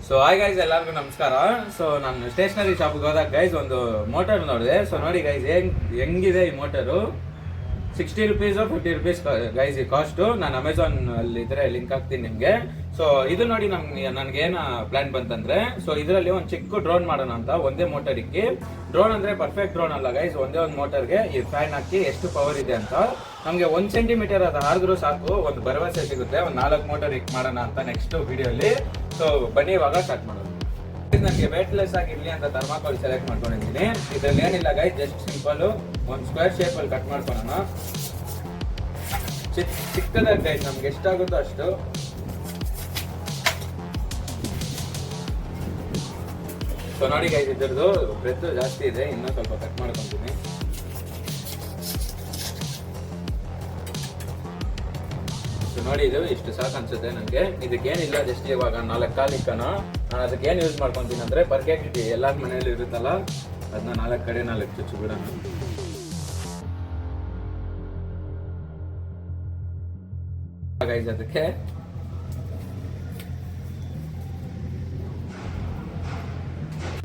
So hi guys, ಎಲ್ಲರಿಗೂ ನಮಸ್ಕಾರ. So ನಾನು ಸ್ಟೇಷನರಿ ಶಾಪ್ಗೆ ಹೋದಾಗ ಗೈಸ್ ಒಂದು ಮೋಟರ್ ನೋಡಿದೆ. ಸೊ ನೋಡಿ ಗೈಸ್ ಹೆಂಗಿದೆ ಈ ಮೋಟರು. 60 ರುಪೀಸ್ 50 ರುಪೀಸ್ ಗೈಸ್ ಈ ಕಾಸ್ಟು. ನಾನು ಅಮೆಝಾನ್ ಅಲ್ಲಿ ಇದ್ರೆ ಲಿಂಕ್ ಹಾಕ್ತೀನಿ ನಿಮಗೆ. ಸೊ ಇದು ನೋಡಿ ನನಗೇನು ಪ್ಲಾನ್ ಬಂತಂದ್ರೆ, ಸೊ ಇದರಲ್ಲಿ ಒಂದು ಚಿಕ್ಕ ಡ್ರೋನ್ ಮಾಡೋಣ ಅಂತ. ಒಂದೇ ಮೋಟರ್ ಇಕ್ಕಿ, ಡ್ರೋನ್ ಅಂದ್ರೆ ಪರ್ಫೆಕ್ಟ್ ಡ್ರೋನ್ ಅಲ್ಲ ಗೈಸ್, ಒಂದೇ ಒಂದು ಮೋಟರ್ಗೆ ಈ ಫ್ಯಾನ್ ಹಾಕಿ ಎಷ್ಟು ಪವರ್ ಇದೆ ಅಂತ ನಮಗೆ 1 ಸೆಂಟಿಮೀಟರ್ ಅದು ಹಾರಿದ್ರೂ ಸಾಕು, ಒಂದು ಭರವಸೆ ಸಿಗುತ್ತೆ. ಒಂದು 4 ಮೋಟರ್ ಇಕ್ ಮಾಡೋಣ ಅಂತ ನೆಕ್ಸ್ಟ್ ವಿಡಿಯೋಲಿ. ಸೊ ಬನ್ನಿ ಇವಾಗ ಸ್ಟಾರ್ಟ್ ಮಾಡೋದು. ನನಗೆ ವೇಟ್ಲೆಸ್ ಆಗಿರ್ಲಿ ಅಂತ ಥರ್ಮಾಕೋಲ್ ಸೆಲೆಕ್ಟ್ ಮಾಡ್ಕೊಂಡಿದ್ದೀನಿ. ಇದ್ರಲ್ಲಿ ಏನಿಲ್ಲ ಗೈಸ್, ಜಸ್ಟ್ ಸಿಂಪಲ್ ಒಂದು ಸ್ಕ್ವೇರ್ ಶೇಪ್ ಅಲ್ಲಿ ಕಟ್ ಮಾಡ್ಕೊಳ್ಳೋಣ. ಚಿಕ್ಕದಾಗಿ ಗೈಸ್, ನಮ್ಗೆ ಎಷ್ಟಾಗುತ್ತೋ ಅಷ್ಟು. ಸೊ ನೋಡಿ ಗೈಸ್, ಇದ್ರದ್ದು ಬ್ರೆತ್ ಜಾಸ್ತಿ ಇದೆ, ಇನ್ನೂ ಸ್ವಲ್ಪ ಕಟ್ ಮಾಡ್ಕೊಂತೀನಿ. ಸೊ ನೋಡಿ, ಇದು ಇಷ್ಟು ಸಾಕು ಅನ್ಸುತ್ತೆ ನನಗೆ. ಇದಕ್ಕೇನಿಲ್ಲ, ಜಸ್ಟ್ ಇವಾಗ 4 ಕಾಲು ಇಕ್ಕನ. ನಾನು ಅದಕ್ಕೆ ಏನು ಯೂಸ್ ಮಾಡ್ಕೊತೀನಿ ಅಂದ್ರೆ ಪರ್ಕೆಟ್ ಎಲ್ಲರ ಮನೆಯಲ್ಲಿ ಇರುತ್ತಲ್ಲ, ಅದನ್ನ 4 ಕಡೆ 4 ಚುಚ್ಚು ಬಿಡೋಣ. ಗೈಸ್ ಅದಕ್ಕೆ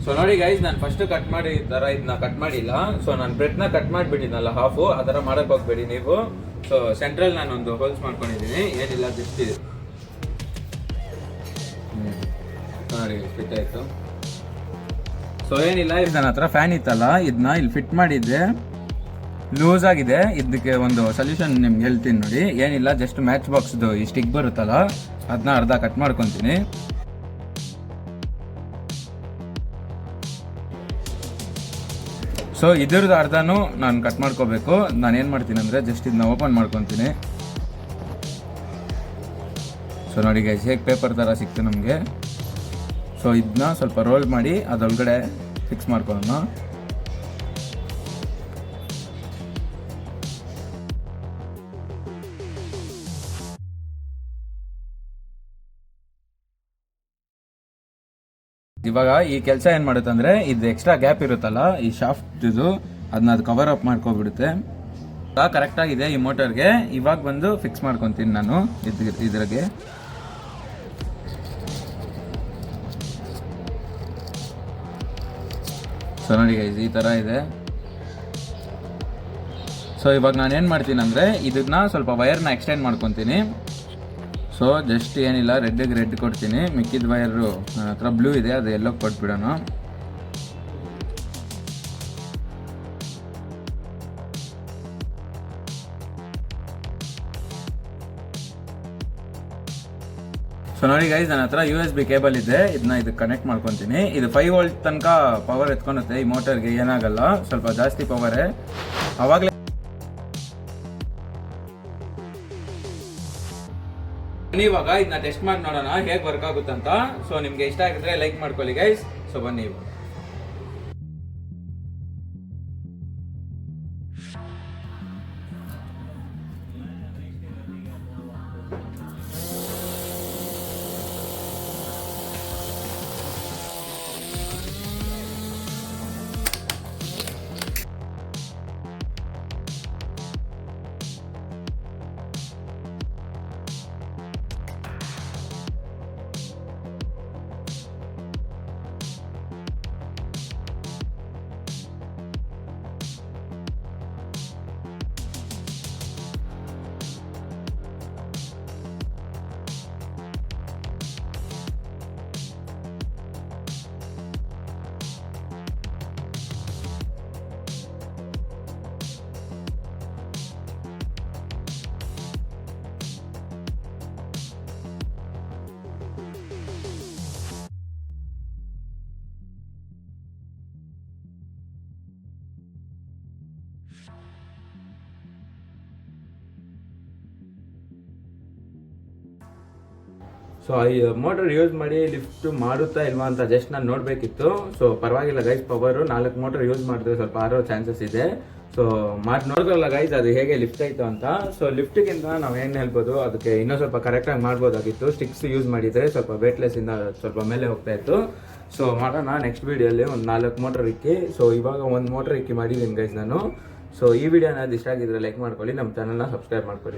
ಸೊ ನೋಡಿ ಗೈಸ್, ನಾನು ಫಸ್ಟ್ ಕಟ್ ಮಾಡಿ ತರ ಇದನ್ನ ಕಟ್ ಮಾಡಿಲ್ಲ. ಸೊ ನಾನು ಬ್ರೆಡ್ನ ಕಟ್ ಮಾಡಿಬಿಟ್ಟಿದ್ನಲ್ಲ ಹಾಫು, ಆ ಥರ ಮಾಡಕ್ ಹೋಗ್ಬೇಡಿ ನೀವು. ಸೊ ಸೆಂಟ್ರಲ್ ನಾನು ಒಂದು ಹೋಲ್ಸ್ ಮಾಡ್ಕೊಂಡಿದ್ದೀನಿ, ಏನಿಲ್ಲ ಜಸ್ಟ್ ಇದು ನೋಡಿ ಫಿಟ್ ಆಯ್ತು. ಸೊ ಏನಿಲ್ಲ, ಇದು ನನ್ನ ಹತ್ರ ಫ್ಯಾನ್ ಇತ್ತಲ್ಲ, ಇದನ್ನ ಇಲ್ಲಿ ಫಿಟ್ ಮಾಡಿದ್ದೆ, ಲೂಸ್ ಆಗಿದೆ. ಇದಕ್ಕೆ ಒಂದು ಸೊಲ್ಯೂಷನ್ ನಿಮ್ಗೆ ಹೇಳ್ತೀನಿ ನೋಡಿ. ಏನಿಲ್ಲ, ಜಸ್ಟ್ ಮ್ಯಾಚ್ ಬಾಕ್ಸ್ದು ಈ ಸ್ಟಿಕ್ ಬರುತ್ತಲ್ಲ, ಅದನ್ನ ಅರ್ಧ ಕಟ್ ಮಾಡ್ಕೊತೀನಿ. ಸೊ ಇದ್ರದ್ದು ಅರ್ಧನೂ ನಾನು ಕಟ್ ಮಾಡ್ಕೋಬೇಕು. ನಾನು ಏನು ಮಾಡ್ತೀನಿ ಅಂದರೆ ಜಸ್ಟ್ ಇದನ್ನ ಓಪನ್ ಮಾಡ್ಕೊತೀನಿ. ಸೊ ನೋಡಿ ಗೈಸ್, ಹೇಗೆ ಪೇಪರ್ ಥರ ಸಿಕ್ತು ನಮಗೆ. ಸೊ ಇದನ್ನ ಸ್ವಲ್ಪ ರೋಲ್ ಮಾಡಿ ಅದರೊಳಗಡೆ ಫಿಕ್ಸ್ ಮಾಡ್ಕೊಳ್ಳೋಣ. ಇವಾಗ ಈ ಕೆಲಸ ಏನು ಮಾಡುತ್ತೆ ಅಂದರೆ, ಇದು ಎಕ್ಸ್ಟ್ರಾ ಗ್ಯಾಪ್ ಇರುತ್ತಲ್ಲ ಈ ಶಾಫ್ಟ್ ಇದು, ಅದನ್ನ ಅದು ಕವರ್ ಅಪ್ ಮಾಡ್ಕೊಬಿಡುತ್ತೆ. ಕರೆಕ್ಟಾಗಿದೆ ಈ ಮೋಟರ್ಗೆ. ಇವಾಗ ಬಂದು ಫಿಕ್ಸ್ ಮಾಡ್ಕೊತೀನಿ ನಾನು ಇದ್ರಾಗೆ. ಸೊ ನೋಡಿ ಗೈಸ್, ಈ ಥರ ಇದೆ. ಸೊ ಇವಾಗ ನಾನು ಏನು ಮಾಡ್ತೀನಿ ಅಂದರೆ, ಇದನ್ನ ಸ್ವಲ್ಪ ವೈರ್ನ ಎಕ್ಸ್ಟೆಂಡ್ ಮಾಡ್ಕೊತೀನಿ. ಸೊ ಜಸ್ಟ್ ಏನಿಲ್ಲ, ರೆಡ್ಡಿಗೆ ರೆಡ್ ಕೊಡ್ತೀನಿ, ಮಿಕ್ಕಿದ ವೈರು ನನ್ನ ಹತ್ರ ಬ್ಲೂ ಇದೆ, ಅದು ಎಲ್ಲೋ ಕೊಟ್ಬಿಡೋಣ. ಸೊ ನೋಡಿ ಗೈಸ್, ನನ್ನ ಹತ್ರ USB ಕೇಬಲ್ ಇದೆ, ಇದನ್ನ ಇದಕ್ಕೆ ಕನೆಕ್ಟ್ ಮಾಡ್ಕೊತೀನಿ. ಇದು 5 ವೋಲ್ಟ್ ತನಕ ಪವರ್ ಎತ್ಕೊಳುತ್ತೆ ಈ ಮೋಟರ್ಗೆ, ಏನಾಗಲ್ಲ, ಸ್ವಲ್ಪ ಜಾಸ್ತಿ ಪವರೇ. ಅವಾಗಲೇ ಇವಾಗ ಇದನ್ನ ಟೆಸ್ಟ್ ಮಾಡಿ ನೋಡೋಣ ಹೇಗೆ ವರ್ಕ್ ಆಗುತ್ತಂತ. ಸೊ ನಿಮ್ಗೆ ಇಷ್ಟ ಆಗಿದ್ರೆ ಲೈಕ್ ಮಾಡ್ಕೊಳ್ಳಿ ಗೈಸ್. ಸೊ ಬನ್ನಿ ಇವಾಗ. ಸೊ ಈ ಮೋಟರ್ ಯೂಸ್ ಮಾಡಿ ಲಿಫ್ಟ್ ಮಾಡುತ್ತಾ ಇಲ್ವಾ ಅಂತ ಜಸ್ಟ್ ನಾನು ನೋಡಬೇಕಿತ್ತು. ಸೊ ಪರವಾಗಿಲ್ಲ ಗೈಸ್, ಪವರು 4 ಮೋಟರ್ ಯೂಸ್ ಮಾಡಿದ್ರೆ ಸ್ವಲ್ಪ ಆರೋ ಚಾನ್ಸಸ್ ಇದೆ. ಸೊ ಮಾಡಿ ನೋಡಿದ್ರಲ್ಲ ಗೈಸ್, ಅದು ಹೇಗೆ ಲಿಫ್ಟ್ ಆಯಿತು ಅಂತ. ಸೊ ಲಿಫ್ಟ್ಗಿಂತ ನಾವು ಏನು ಹೇಳ್ಬೋದು, ಅದಕ್ಕೆ ಇನ್ನೂ ಸ್ವಲ್ಪ ಕರೆಕ್ಟಾಗಿ ಮಾಡ್ಬೋದಾಗಿತ್ತು. ಸ್ಟಿಕ್ಸ್ ಯೂಸ್ ಮಾಡಿದರೆ ಸ್ವಲ್ಪ ವೇಟ್ಲೆಸ್ಸಿಂದ ಸ್ವಲ್ಪ ಮೇಲೆ ಹೋಗ್ತಾ ಇತ್ತು. ಸೊ ಮಾಡೋಣ ನೆಕ್ಸ್ಟ್ ವೀಡಿಯೋಲಿ ಒಂದು 4 ಮೋಟರ್ ಇಕ್ಕಿ. ಸೊ ಇವಾಗ 1 ಮೋಟರ್ ಇಕ್ಕಿ ಮಾಡಿದ್ದೀನಿ ಗೈಸ್ ನಾನು. ಸೊ ಈ ವಿಡಿಯೋನ ಇಷ್ಟ ಆಗಿದ್ರೆ ಲೈಕ್ ಮಾಡ್ಕೊಳ್ಳಿ, ನಮ್ಮ ಚಾನಲ್ನ ಸಬ್ಸ್ಕ್ರೈಬ್ ಮಾಡ್ಕೊಳ್ಳಿ.